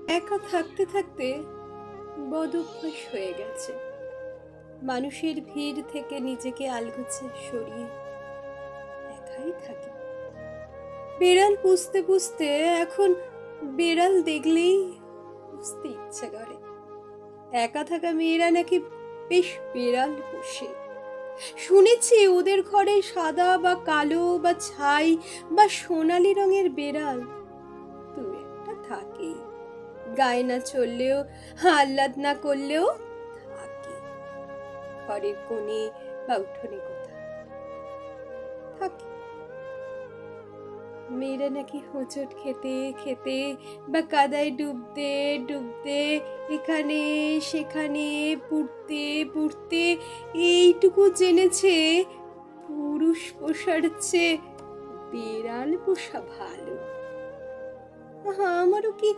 একা থাকতে থাকতে বদ অভ্যাস হয়ে গেছে। মানুষের ভিড় থেকে নিজেকে আলগোছে সরিয়ে একাই থাকি। বেড়াল পুষতে পুষতে এখন বেড়াল দেখলেই পুষতে ইচ্ছে করে। একা থাকা মেয়েরা নাকি বেশ বেড়াল পোষে। শুনেছি ওদের ঘরে সাদা বা কালো বা ছাই বা সোনালী রঙের বেড়াল দু একটা থাকেই। গায়ে না চললেও, আহ্লাদ না করলেও থাকে। ঘরের কোণে বা উঠোনে কোথাও থাকে। মেয়েরা নাকি হোঁচট খেতে খেতে বা কাদায় ডুবতে ডুবতে এখানে সেখানে পুড়তে পুড়তে এইটুকু জেনেছে পুরুষ পোষার চেয়ে বেড়াল পোষা ভালো। আমারও কি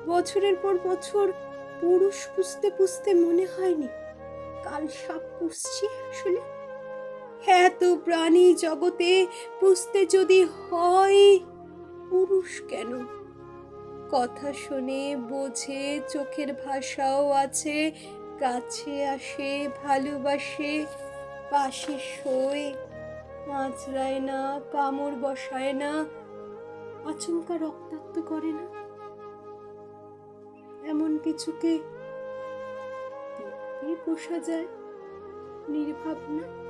বছরের পর বছর পুরুষ পুষতে পুষতে মনে হয়নি কাল সাপ পুষছি আসলে? এত প্রাণী জগতে পুষতে যদি হয় পুরুষ কেন? কথা শোনে, বোঝে, চোখের ভাষাও আছে, কাছে আসে, ভালোবাসে, পাশে শোয়, আঁচড়ায় না, কামড় বসায় না, আচমকা রক্তাক্ত করে না। এমন কিছুকে দিব্যি পোষা যায় নির্ভাবনা।